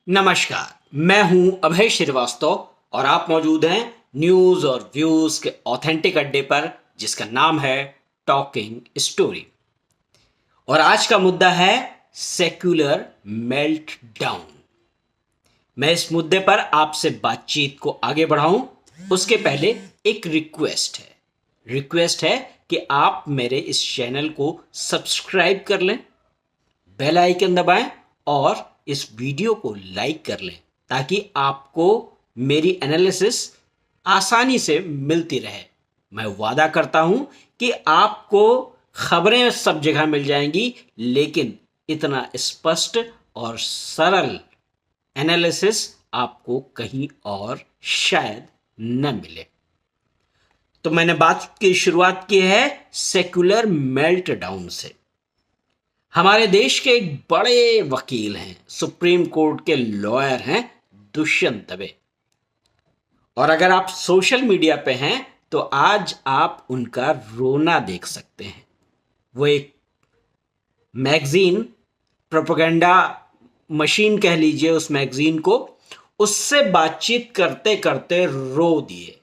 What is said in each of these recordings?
नमस्कार। मैं हूं अभय श्रीवास्तव और आप मौजूद हैं न्यूज और व्यूज के ऑथेंटिक अड्डे पर, जिसका नाम है टॉकिंग स्टोरी। और आज का मुद्दा है सेक्युलर मेल्ट डाउन। मैं इस मुद्दे पर आपसे बातचीत को आगे बढ़ाऊं उसके पहले एक रिक्वेस्ट है कि आप मेरे इस चैनल को सब्सक्राइब कर लें, बेल आइकन दबाएं और इस वीडियो को लाइक कर लें, ताकि आपको मेरी एनालिसिस आसानी से मिलती रहे। मैं वादा करता हूं कि आपको खबरें सब जगह मिल जाएंगी, लेकिन इतना स्पष्ट और सरल एनालिसिस आपको कहीं और शायद न मिले। तो मैंने बात की शुरुआत की है सेक्युलर मेल्ट डाउन से। हमारे देश के एक बड़े वकील हैं, सुप्रीम कोर्ट के लॉयर हैं दुष्यंत दवे। और अगर आप सोशल मीडिया पे हैं तो आज आप उनका रोना देख सकते हैं। वो एक मैगजीन, प्रोपेगेंडा मशीन कह लीजिए उस मैगजीन को, उससे बातचीत करते करते रो दिए।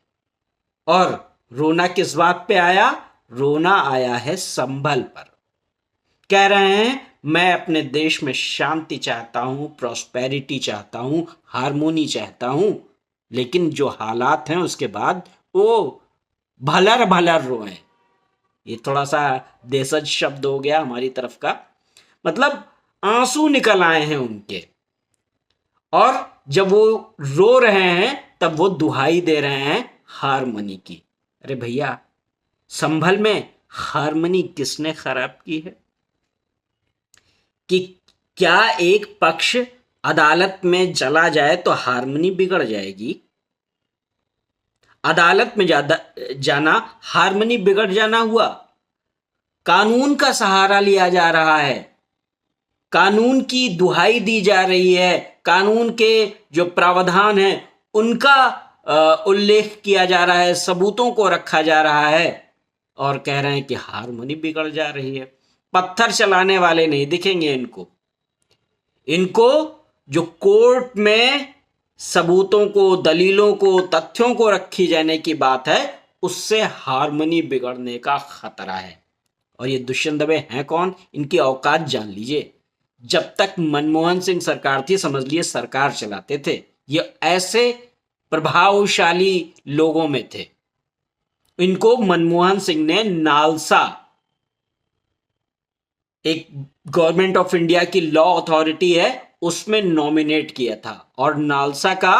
और रोना किस बात पे आया? रोना आया है संभल पर। कह रहे हैं मैं अपने देश में शांति चाहता हूं, प्रॉस्पेरिटी चाहता हूं, हार्मोनी चाहता हूं, लेकिन जो हालात हैं उसके बाद वो भलर भलर रोए। ये थोड़ा सा देशज शब्द हो गया हमारी तरफ का, मतलब आंसू निकल आए हैं उनके। और जब वो रो रहे हैं तब वो दुहाई दे रहे हैं हारमोनी की। अरे भैया, संभल में हारमोनी किसने खराब की है? कि क्या एक पक्ष अदालत में चला जाए तो हारमोनी बिगड़ जाएगी? अदालत में जाना हारमोनी बिगड़ जाना हुआ? कानून का सहारा लिया जा रहा है, कानून की दुहाई दी जा रही है, कानून के जो प्रावधान हैं उनका उल्लेख किया जा रहा है, सबूतों को रखा जा रहा है, और कह रहे हैं कि हारमोनी बिगड़ जा रही है। पत्थर चलाने वाले नहीं दिखेंगे इनको जो कोर्ट में सबूतों को, दलीलों को, तथ्यों को रखी जाने की बात है, उससे हारमोनी बिगड़ने का खतरा है। और ये दुष्यंत दवे हैं कौन? इनकी औकात जान लीजिए। जब तक मनमोहन सिंह सरकार थी, समझ लिए सरकार चलाते थे, ये ऐसे प्रभावशाली लोगों में थे। इनको मनमोहन सिंह ने नालसा, एक गवर्नमेंट ऑफ इंडिया की लॉ अथॉरिटी है, उसमें नॉमिनेट किया था। और नालसा का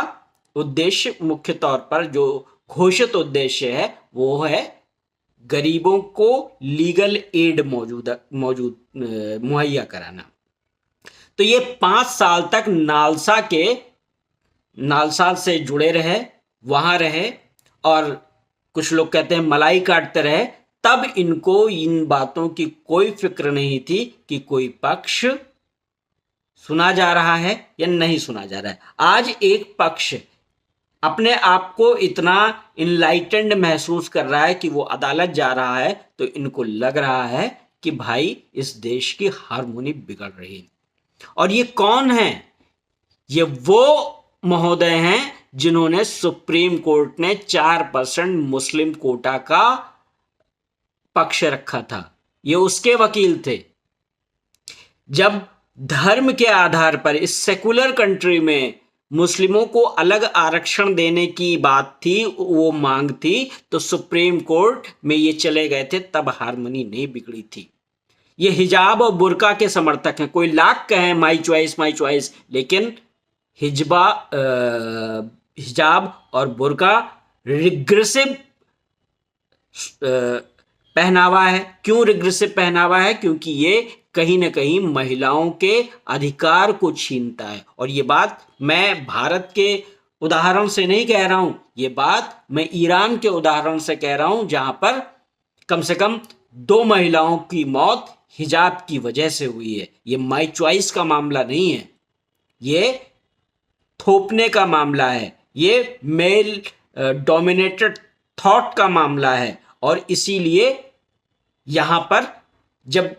उद्देश्य, मुख्य तौर पर जो घोषित उद्देश्य है, वो है गरीबों को लीगल एड मुहैया कराना। तो ये 5 साल तक नालसा से जुड़े रहे, वहां रहे, और कुछ लोग कहते हैं मलाई काटते रहे। तब इनको इन बातों की कोई फिक्र नहीं थी कि कोई पक्ष सुना जा रहा है या नहीं सुना जा रहा है। आज एक पक्ष अपने आप को इतना इनलाइटेंड महसूस कर रहा है कि वो अदालत जा रहा है, तो इनको लग रहा है कि भाई इस देश की हार्मोनी बिगड़ रही है। और ये कौन है? ये वो महोदय हैं जिन्होंने सुप्रीम कोर्ट ने 4% मुस्लिम कोटा का पक्ष रखा था। ये उसके वकील थे। जब धर्म के आधार पर इस सेकुलर कंट्री में मुस्लिमों को अलग आरक्षण देने की बात थी, वो मांग थी, तो सुप्रीम कोर्ट में ये चले गए थे, तब हारमोनी नहीं बिगड़ी थी। ये हिजाब और बुर्का के समर्थक हैं। कोई लाख कहे माई चॉइस, लेकिन हिजाब और बुर्का रिग्रेसिव पहनावा है। क्यों रिग्रेसिव पहनावा है? क्योंकि ये कहीं ना कहीं महिलाओं के अधिकार को छीनता है। और ये बात मैं भारत के उदाहरण से नहीं कह रहा हूं, ये बात मैं ईरान के उदाहरण से कह रहा हूं, जहां पर कम से कम 2 महिलाओं की मौत हिजाब की वजह से हुई है। ये माई चॉइस का मामला नहीं है, ये थोपने का मामला है, ये मेल डोमिनेटेड थॉट का मामला है। और इसीलिए यहां पर जब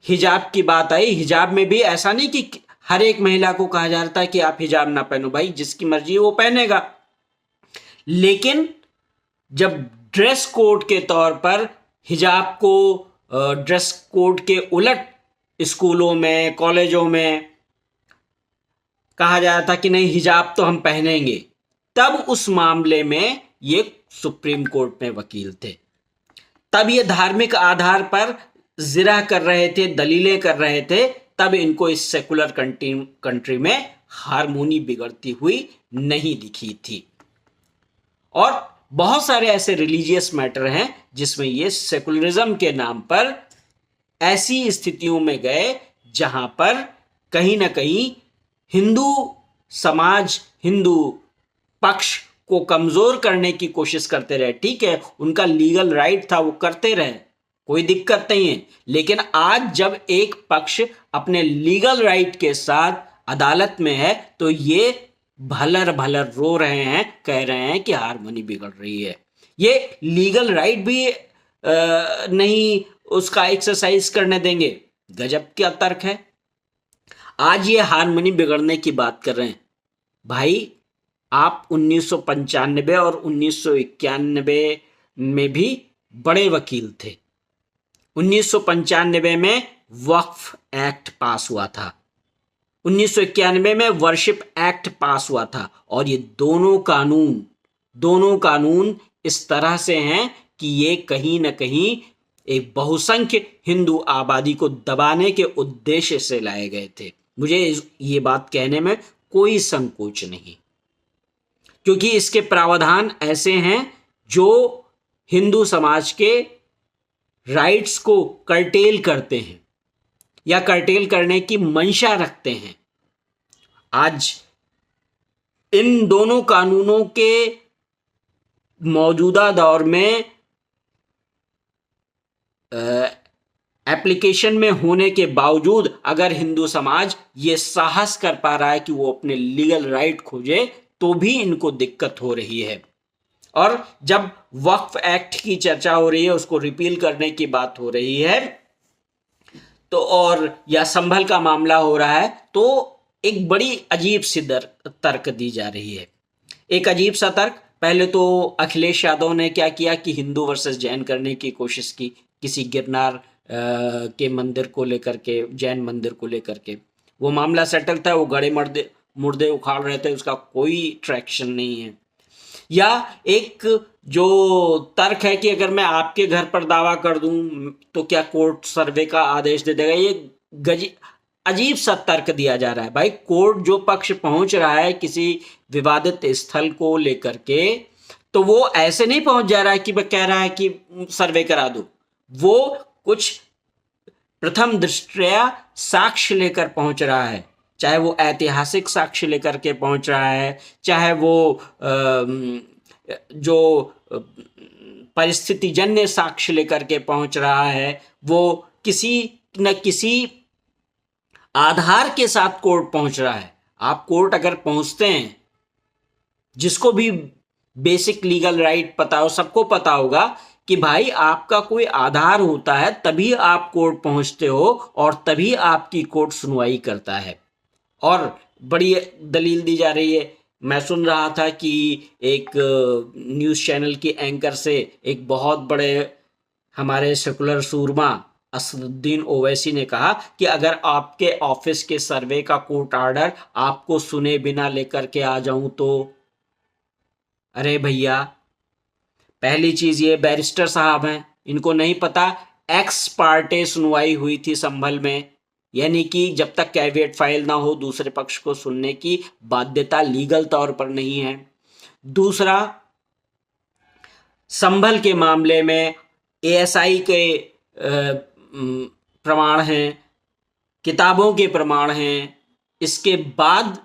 हिजाब की बात आई, हिजाब में भी ऐसा नहीं कि हर एक महिला को कहा जा रहा था कि आप हिजाब ना पहनो। भाई जिसकी मर्जी है वो पहनेगा, लेकिन जब ड्रेस कोड के तौर पर हिजाब को ड्रेस कोड के उलट स्कूलों में कॉलेजों में कहा जा रहा था कि नहीं हिजाब तो हम पहनेंगे, तब उस मामले में ये सुप्रीम कोर्ट में वकील थे। तब ये धार्मिक आधार पर जिरह कर रहे थे, दलीलें कर रहे थे, तब इनको इस सेकुलर कंट्री में हारमोनी बिगड़ती हुई नहीं दिखी थी। और बहुत सारे ऐसे रिलीजियस मैटर हैं जिसमें ये सेकुलरिज्म के नाम पर ऐसी स्थितियों में गए जहां पर कहीं ना कहीं हिंदू समाज, हिंदू पक्ष को कमजोर करने की कोशिश करते रहे। ठीक है, उनका लीगल राइट था, वो करते रहे, कोई दिक्कत नहीं है। लेकिन आज जब एक पक्ष अपने लीगल राइट के साथ अदालत में है तो ये भलर भलर रो रहे हैं, कह रहे हैं कि हारमोनी बिगड़ रही है। ये लीगल राइट भी नहीं उसका एक्सरसाइज करने देंगे। गजब क्या तर्क है। आज ये हारमोनी बिगड़ने की बात कर रहे हैं। भाई आप 1995 और 1991 में भी बड़े वकील थे। 1995 में वक्फ एक्ट पास हुआ था, 1991 में वर्शिप एक्ट पास हुआ था, और ये दोनों कानून इस तरह से हैं कि ये कहीं ना कहीं एक बहुसंख्य हिंदू आबादी को दबाने के उद्देश्य से लाए गए थे। मुझे ये बात कहने में कोई संकोच नहीं, क्योंकि इसके प्रावधान ऐसे हैं जो हिंदू समाज के राइट्स को कर्टेल करते हैं या कर्टेल करने की मंशा रखते हैं। आज इन दोनों कानूनों के मौजूदा दौर में एप्लीकेशन में होने के बावजूद अगर हिंदू समाज ये साहस कर पा रहा है कि वो अपने लीगल राइट खोजे, तो भी इनको दिक्कत हो रही है। और जब वक्फ एक्ट की चर्चा हो रही है, उसको रिपील करने की बात हो रही है, तो और या संभल का मामला हो रहा है, तो एक बड़ी अजीब सी तर्क दी जा रही है। एक अजीब सा तर्क, पहले तो अखिलेश यादव ने क्या किया कि हिंदू वर्सेस जैन करने की कोशिश की, किसी गिरनार के मंदिर को लेकर के, जैन मंदिर को लेकर के। वो मामला सेटल था, वो गड़े मुर्दे उखाड़ रहे थे, उसका कोई ट्रैक्शन नहीं है। या एक जो तर्क है कि अगर मैं आपके घर पर दावा कर दूं तो क्या कोर्ट सर्वे का आदेश दे देगा, ये अजीब सा तर्क दिया जा रहा है। भाई कोर्ट जो पक्ष पहुंच रहा है किसी विवादित स्थल को लेकर के, तो वो ऐसे नहीं पहुंच जा रहा है कि वह कह रहा है कि सर्वे करा दो। वो कुछ प्रथम दृष्टया साक्ष्य लेकर पहुंच रहा है, चाहे वो ऐतिहासिक साक्ष्य लेकर के पहुंच रहा है, चाहे वो जो परिस्थितिजन्य साक्ष्य लेकर के पहुंच रहा है, वो किसी न किसी आधार के साथ कोर्ट पहुंच रहा है। आप कोर्ट अगर पहुंचते हैं, जिसको भी बेसिक लीगल राइट पता हो, सबको पता होगा कि भाई आपका कोई आधार होता है तभी आप कोर्ट पहुंचते हो और तभी आपकी कोर्ट सुनवाई करता है। और बड़ी दलील दी जा रही है। मैं सुन रहा था कि एक न्यूज़ चैनल की एंकर से एक बहुत बड़े हमारे सेकुलर सूरमा असदुद्दीन ओवैसी ने कहा कि अगर आपके ऑफिस के सर्वे का कोर्ट ऑर्डर आपको सुने बिना लेकर के आ जाऊं तो। अरे भैया, पहली चीज ये बैरिस्टर साहब हैं, इनको नहीं पता एक्स पार्टे सुनवाई हुई थी संभल में, यानी कि जब तक कैविएट फाइल ना हो दूसरे पक्ष को सुनने की बाध्यता लीगल तौर पर नहीं है। दूसरा, संभल के मामले में एएसआई के प्रमाण हैं, किताबों के प्रमाण हैं, इसके बाद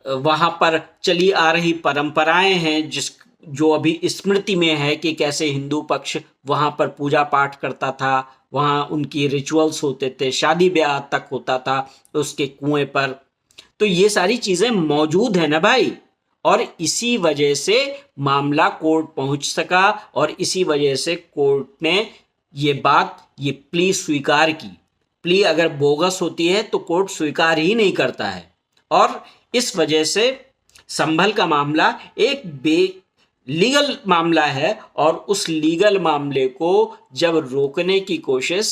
वहाँ पर चली आ रही परंपराएं हैं जो अभी स्मृति में है कि कैसे हिंदू पक्ष वहाँ पर पूजा पाठ करता था, वहाँ उनकी रिचुअल्स होते थे, शादी ब्याह तक होता था उसके कुएं पर। तो ये सारी चीज़ें मौजूद है ना भाई, और इसी वजह से मामला कोर्ट पहुंच सका और इसी वजह से कोर्ट ने ये प्ली स्वीकार की। प्ली अगर बोगस होती है तो कोर्ट स्वीकार ही नहीं करता है। और इस वजह से संभल का मामला एक लीगल मामला है, और उस लीगल मामले को जब रोकने की कोशिश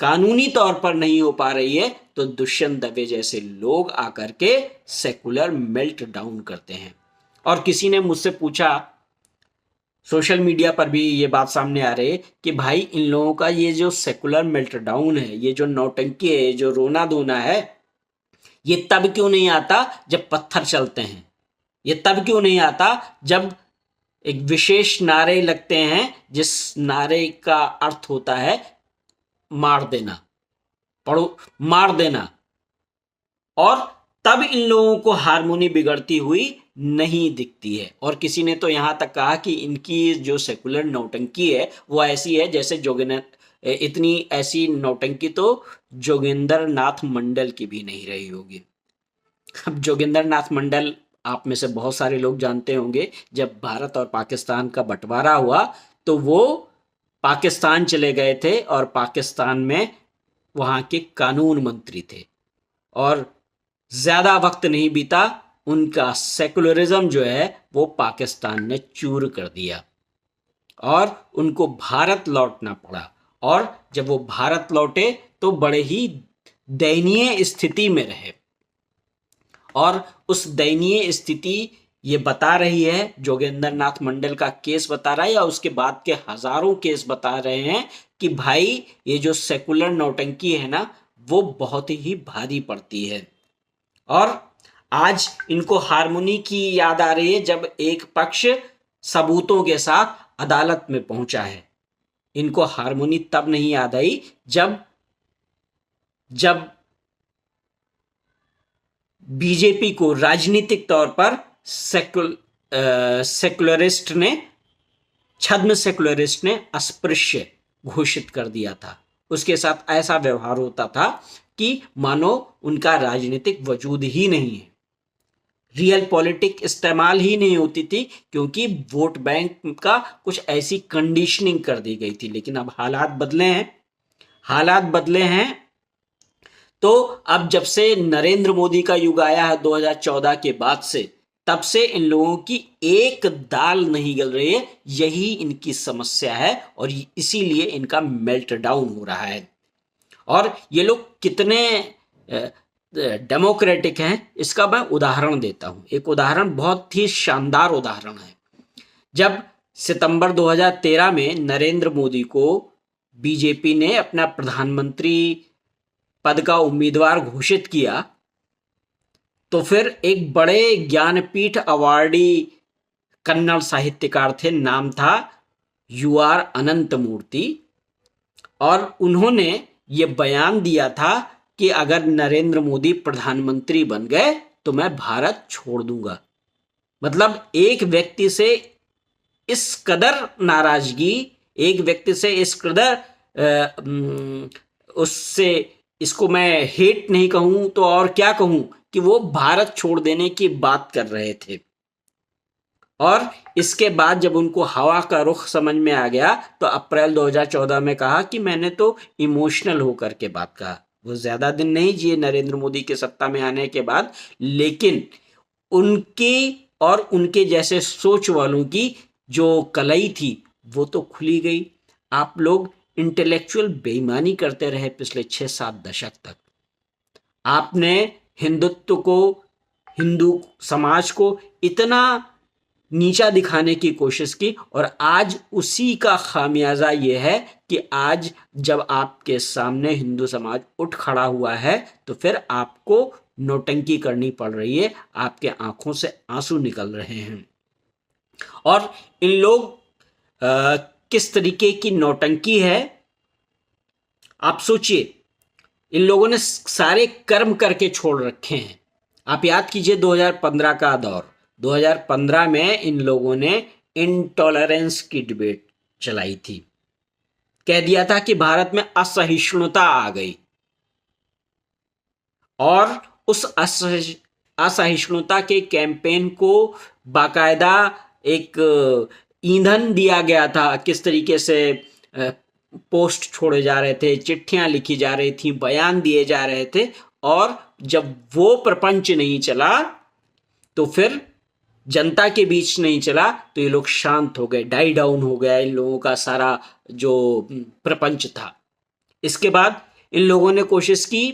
कानूनी तौर पर नहीं हो पा रही है तो दुष्यंत दवे जैसे लोग आकर के सेकुलर मेल्ट डाउन करते हैं। और किसी ने मुझसे पूछा, सोशल मीडिया पर भी ये बात सामने आ रही है कि भाई इन लोगों का ये जो सेकुलर मेल्ट डाउन है, ये जो नौटंकी है, ये जो रोना धोना है, ये तब क्यों नहीं आता जब पत्थर चलते हैं? ये तब क्यों नहीं आता जब एक विशेष नारे लगते हैं जिस नारे का अर्थ होता है मार देना, पढ़ो मार देना, और तब इन लोगों को हारमोनी बिगड़ती हुई नहीं दिखती है। और किसी ने तो यहां तक कहा कि इनकी जो सेकुलर नौटंकी है वो ऐसी है जैसे इतनी ऐसी नौटंकी तो जोगिंदर नाथ मंडल की भी नहीं रही होगी। अब जोगिंदर नाथ मंडल आप में से बहुत सारे लोग जानते होंगे, जब भारत और पाकिस्तान का बंटवारा हुआ तो वो पाकिस्तान चले गए थे और पाकिस्तान में वहाँ के कानून मंत्री थे, और ज़्यादा वक्त नहीं बीता उनका सेकुलरिज्म जो है वो पाकिस्तान ने चूर कर दिया और उनको भारत लौटना पड़ा। और जब वो भारत लौटे तो बड़े ही दयनीय स्थिति में रहे, और उस दयनीय स्थिति ये बता रही है, जोगेंद्र नाथ मंडल का केस बता रहा है या उसके बाद के हजारों केस बता रहे हैं कि भाई ये जो सेकुलर नौटंकी है ना वो बहुत ही भारी पड़ती है। और आज इनको हारमोनी की याद आ रही है जब एक पक्ष सबूतों के साथ अदालत में पहुंचा है। इनको हारमोनी तब नहीं याद आई जब बीजेपी को राजनीतिक तौर पर सेकुलरिस्ट ने, छद्म सेकुलरिस्ट ने अस्पृश्य घोषित कर दिया था। उसके साथ ऐसा व्यवहार होता था कि मानो उनका राजनीतिक वजूद ही नहीं है, रियल पॉलिटिक इस्तेमाल ही नहीं होती थी, क्योंकि वोट बैंक का कुछ ऐसी कंडीशनिंग कर दी गई थी। लेकिन अब हालात बदले हैं। तो अब जब से नरेंद्र मोदी का युग आया है 2014 के बाद से, तब से इन लोगों की एक दाल नहीं गल रही है। यही इनकी समस्या है और इसीलिए इनका मेल्ट डाउन हो रहा है। और ये लोग कितने डेमोक्रेटिक हैं इसका मैं उदाहरण देता हूं। एक उदाहरण, बहुत ही शानदार उदाहरण है। जब सितंबर 2013 में नरेंद्र मोदी को बीजेपी ने अपना प्रधानमंत्री पद का उम्मीदवार घोषित किया, तो फिर एक बड़े ज्ञानपीठ अवार्डी कन्नड़ साहित्यकार थे, नाम था UR अनंत मूर्ति, और उन्होंने ये बयान दिया था कि अगर नरेंद्र मोदी प्रधानमंत्री बन गए तो मैं भारत छोड़ दूंगा। मतलब एक व्यक्ति से इस कदर नाराजगी, एक व्यक्ति से इस कदर उससे, इसको मैं हेट नहीं कहूं तो और क्या कहूं, कि वो भारत छोड़ देने की बात कर रहे थे। और इसके बाद जब उनको हवा का रुख समझ में आ गया तो अप्रैल 2014 में कहा कि मैंने तो इमोशनल होकर के बात कहा। वो ज्यादा दिन नहीं जिए नरेंद्र मोदी के सत्ता में आने के बाद, लेकिन उनकी और उनके जैसे सोच वालों की जो कलई थी वो तो खुली गई। आप लोग इंटेलेक्चुअल बेईमानी करते रहे पिछले 6-7 दशक तक। आपने हिंदुत्व को, हिंदू समाज को इतना नीचा दिखाने की कोशिश की, और आज उसी का खामियाजा ये है कि आज जब आपके सामने हिंदू समाज उठ खड़ा हुआ है तो फिर आपको नौटंकी करनी पड़ रही है, आपके आंखों से आंसू निकल रहे हैं। और इन लोग किस तरीके की नौटंकी है आप सोचिए। इन लोगों ने सारे कर्म करके छोड़ रखे हैं। आप याद कीजिए 2015 का दौर। 2015 में इन लोगों ने इंटॉलरेंस की डिबेट चलाई थी, कह दिया था कि भारत में असहिष्णुता आ गई, और उस असहिष्णुता के कैंपेन को बाकायदा एक ईंधन दिया गया था। किस तरीके से पोस्ट छोड़े जा रहे थे, चिट्ठियां लिखी जा रही थी, बयान दिए जा रहे थे, और जब वो प्रपंच नहीं चला तो फिर जनता के बीच नहीं चला तो ये लोग शांत हो गए, डाई डाउन हो गया इन लोगों का सारा जो प्रपंच था। इसके बाद इन लोगों ने कोशिश की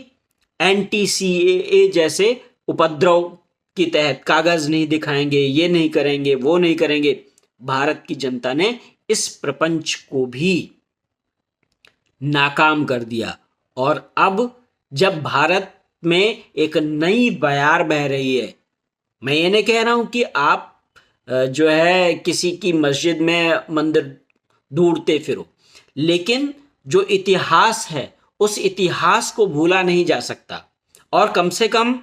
एंटी सीएए जैसे उपद्रव के तहत, कागज नहीं दिखाएंगे, ये नहीं करेंगे, वो नहीं करेंगे। भारत की जनता ने इस प्रपंच को भी नाकाम कर दिया। और अब जब भारत में एक नई बयार बह रही है, मैं ये नहीं कह रहा हूं कि आप जो है किसी की मस्जिद में मंदिर ढूंढते फिरो, लेकिन जो इतिहास है उस इतिहास को भूला नहीं जा सकता। और कम से कम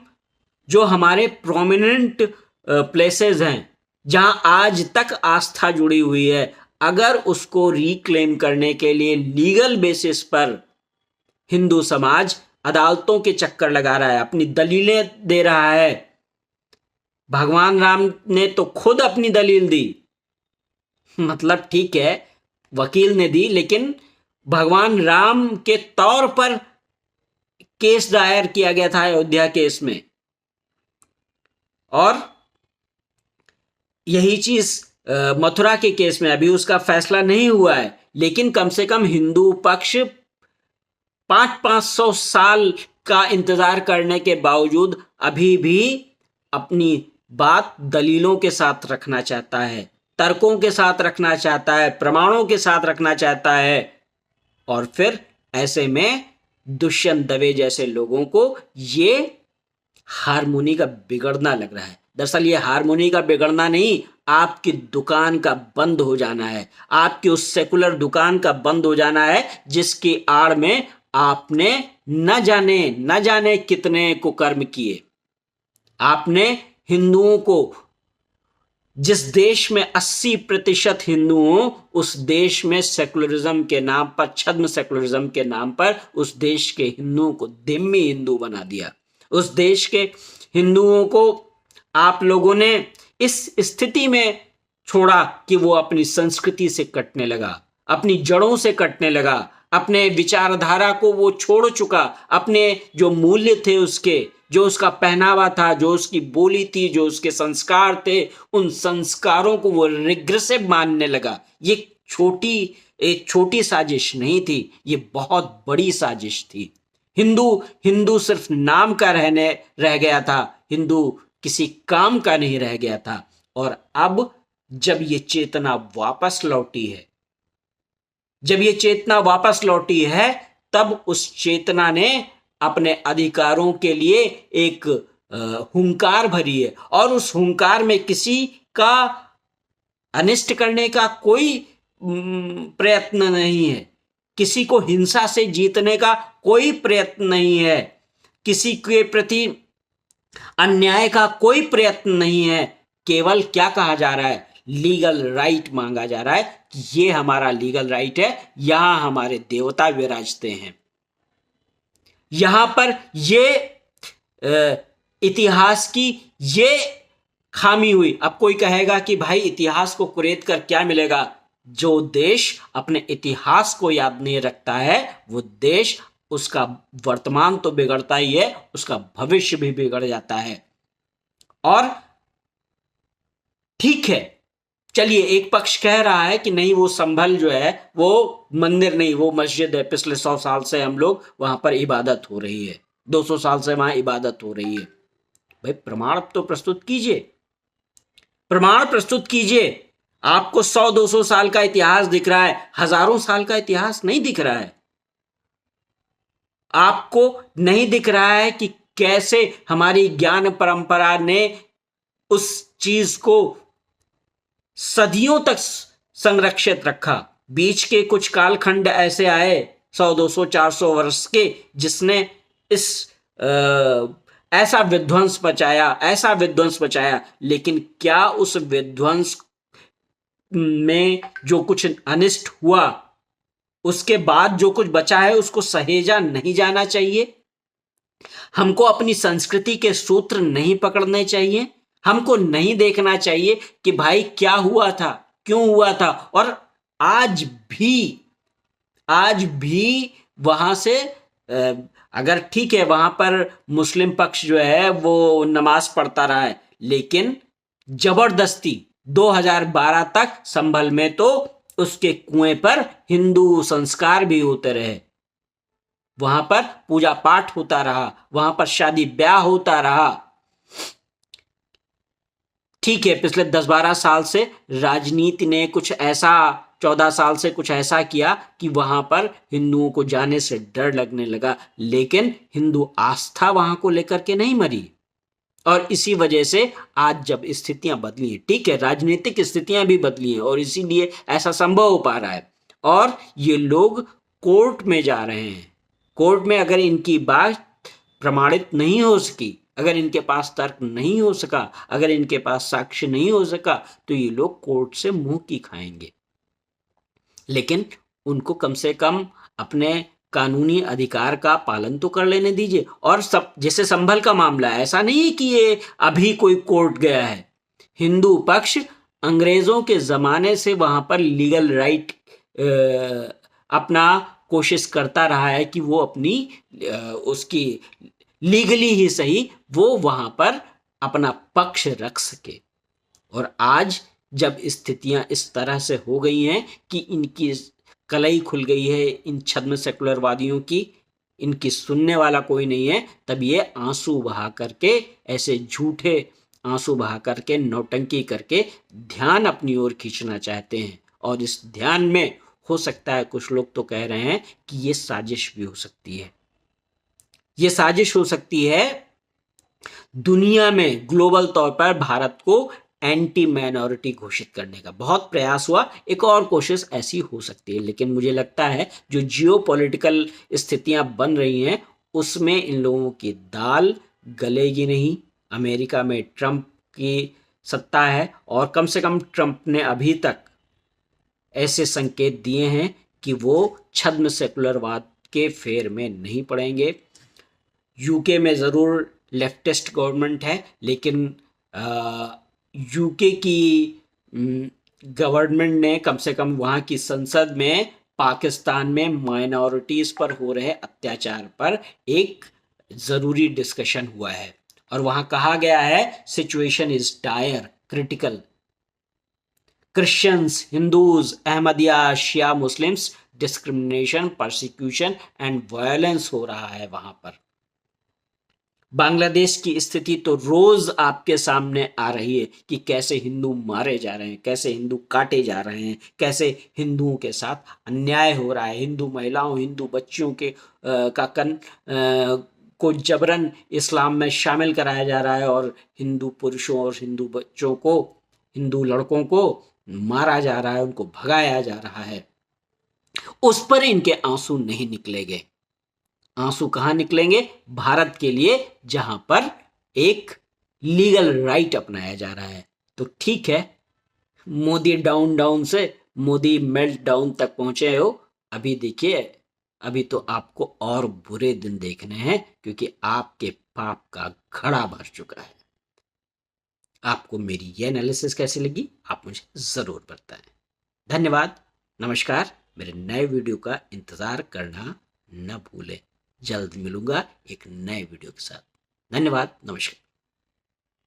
जो हमारे प्रोमिनेंट प्लेसेस हैं जहां आज तक आस्था जुड़ी हुई है, अगर उसको रिक्लेम करने के लिए लीगल बेसिस पर हिंदू समाज अदालतों के चक्कर लगा रहा है, अपनी दलीलें दे रहा है। भगवान राम ने तो खुद अपनी दलील दी, मतलब ठीक है वकील ने दी, लेकिन भगवान राम के तौर पर केस दायर किया गया था अयोध्या केस में। और यही चीज मथुरा के केस में, अभी उसका फैसला नहीं हुआ है, लेकिन कम से कम हिंदू पक्ष 500 साल का इंतजार करने के बावजूद अभी भी अपनी बात दलीलों के साथ रखना चाहता है, तर्कों के साथ रखना चाहता है, प्रमाणों के साथ रखना चाहता है। और फिर ऐसे में दुष्यंत दवे जैसे लोगों को ये हारमोनी का बिगड़ना लग रहा है। दरअसल ये हारमोनी का बिगड़ना नहीं, आपकी दुकान का बंद हो जाना है, आपकी उस सेकुलर दुकान का बंद हो जाना है जिसकी आड़ में आपने न जाने कितने कुकर्म किए। आपने हिंदुओं को, जिस देश में 80% हिंदू हो, उस देश में सेकुलरिज्म के नाम पर, छद्म सेकुलरिज्म के नाम पर उस देश के हिंदुओं को दिम्मी हिंदू बना दिया। उस देश के हिंदुओं को आप लोगों ने इस स्थिति में छोड़ा कि वो अपनी संस्कृति से कटने लगा, अपनी जड़ों से कटने लगा, अपने विचारधारा को वो छोड़ चुका, अपने जो मूल्य थे उसके, जो उसका पहनावा था, जो उसकी बोली थी, जो उसके संस्कार थे, उन संस्कारों को वो रिग्रेसिव मानने लगा। ये एक छोटी साजिश नहीं थी, ये बहुत बड़ी साजिश थी। हिंदू सिर्फ नाम का रह गया था, हिंदू किसी काम का नहीं रह गया था। और अब जब ये चेतना वापस लौटी है, तब उस चेतना ने अपने अधिकारों के लिए एक हुंकार भरी है, और उस हुंकार में किसी का अनिष्ट करने का कोई प्रयत्न नहीं है, किसी को हिंसा से जीतने का कोई प्रयत्न नहीं है, किसी के प्रति अन्याय का कोई प्रयत्न नहीं है। केवल क्या कहा जा रहा है, लीगल राइट मांगा जा रहा है कि ये हमारा लीगल राइट है, यहां हमारे देवता विराजते हैं, यहां पर ये इतिहास की ये खामी हुई। अब कोई कहेगा कि भाई इतिहास को कुरेद कर क्या मिलेगा? जो देश अपने इतिहास को याद नहीं रखता है, वो देश, उसका वर्तमान तो बिगड़ता ही है, उसका भविष्य भी बिगड़ जाता है। और ठीक है, चलिए, एक पक्ष कह रहा है कि नहीं, वो संभल जो है वो मंदिर नहीं, वो मस्जिद है, पिछले 100 साल से हम लोग वहां पर इबादत हो रही है, 200 साल से वहां इबादत हो रही है। भाई प्रमाण तो प्रस्तुत कीजिए, प्रमाण प्रस्तुत कीजिए। आपको 100-200 साल का इतिहास दिख रहा है, हजारों साल का इतिहास नहीं दिख रहा है। आपको नहीं दिख रहा है कि कैसे हमारी ज्ञान परंपरा ने उस चीज को सदियों तक संरक्षित रखा। बीच के कुछ कालखंड ऐसे आए 100-200-400 वर्ष के, जिसने इस ऐसा विध्वंस बचाया, लेकिन क्या उस विध्वंस में जो कुछ अनिष्ट हुआ, उसके बाद जो कुछ बचा है उसको सहेजा नहीं जाना चाहिए? हमको अपनी संस्कृति के सूत्र नहीं पकड़ने चाहिए? हमको नहीं देखना चाहिए कि भाई क्या हुआ था, क्यों हुआ था? और आज भी आज भी वहां से अगर ठीक है वहां पर मुस्लिम पक्ष जो है वो नमाज पढ़ता रहा है, लेकिन जबरदस्ती 2012 तक संभल में तो उसके कुएं पर हिंदू संस्कार भी होते रहे, वहां पर पूजा पाठ होता रहा, वहां पर शादी ब्याह होता रहा। ठीक है पिछले 10-12 साल से राजनीति ने कुछ ऐसा, 14 साल से कुछ ऐसा किया कि वहां पर हिंदुओं को जाने से डर लगने लगा, लेकिन हिंदू आस्था वहां को लेकर के नहीं मरी। और इसी वजह से आज जब स्थितियां बदली हैं, ठीक है राजनीतिक स्थितियां भी बदली हैं और इसीलिए ऐसा संभव हो पा रहा है, और ये लोग कोर्ट में जा रहे हैं। कोर्ट में अगर इनकी बात प्रमाणित नहीं हो सकी, अगर इनके पास तर्क नहीं हो सका, अगर इनके पास साक्ष्य नहीं हो सका, तो ये लोग कोर्ट से मुंह की खाएंगे। लेकिन उनको कम से कम अपने कानूनी अधिकार का पालन तो कर लेने दीजिए। और सब जैसे संभल का मामला है, ऐसा नहीं है कि ये अभी कोई कोर्ट गया है। हिंदू पक्ष अंग्रेजों के जमाने से वहां पर लीगल राइट अपना कोशिश करता रहा है कि वो अपनी उसकी लीगली ही सही वो वहां पर अपना पक्ष रख सके। और आज जब स्थितियां इस तरह से हो गई हैं कि इनकी कलई खुल गई है इन छद्म सेकुलरवादियों की, इनकी सुनने वाला कोई नहीं है, तब ये आंसू बहा करके, ऐसे झूठे आंसू बहा करके, नौटंकी करके ध्यान अपनी ओर खींचना चाहते हैं। और इस ध्यान में हो सकता है, कुछ लोग तो कह रहे हैं कि ये साजिश भी हो सकती है। ये साजिश हो सकती है दुनिया में ग्लोबल तौर पर भारत को एंटी माइनॉरिटी घोषित करने का बहुत प्रयास हुआ, एक और कोशिश ऐसी हो सकती है। लेकिन मुझे लगता है जो जियोपॉलिटिकल स्थितियां बन रही हैं उसमें इन लोगों की दाल गलेगी नहीं। अमेरिका में ट्रंप की सत्ता है और कम से कम ट्रंप ने अभी तक ऐसे संकेत दिए हैं कि वो छद्म सेकुलरवाद के फेर में नहीं पड़ेंगे। यूके में ज़रूर लेफ्टिस्ट गवर्नमेंट है, लेकिन यूके की गवर्नमेंट ने कम से कम वहाँ की संसद में पाकिस्तान में माइनॉरिटीज़ पर हो रहे अत्याचार पर एक ज़रूरी डिस्कशन हुआ है। और वहाँ कहा गया है situation is dire, critical. Christians, Hindus, Ahmadiyya, Shia Muslims, discrimination, persecution and violence हो रहा है वहाँ पर। बांग्लादेश की स्थिति तो रोज आपके सामने आ रही है कि कैसे हिंदू मारे जा रहे हैं, कैसे हिंदू काटे जा रहे हैं, कैसे हिंदुओं के साथ अन्याय हो रहा है। हिंदू महिलाओं, हिंदू बच्चियों के को जबरन इस्लाम में शामिल कराया जा रहा है और हिंदू पुरुषों और हिंदू बच्चों को, हिंदू लड़कों को मारा जा रहा है, उनको भगाया जा रहा है। उस पर इनके आंसू नहीं निकलेंगे। आंसू कहां निकलेंगे? भारत के लिए, जहां पर एक लीगल राइट अपनाया जा रहा है। तो ठीक है, मोदी डाउन से मोदी मेल्ट डाउन तक पहुंचे हो। अभी देखिए, अभी तो आपको और बुरे दिन देखने हैं, क्योंकि आपके पाप का घड़ा भर चुका है। आपको मेरी यह एनालिसिस कैसी लगी आप मुझे जरूर बताएं। धन्यवाद, नमस्कार। मेरे नए वीडियो का इंतजार करना न भूलें। जल्द मिलूंगा एक नए वीडियो के साथ। धन्यवाद, नमस्कार।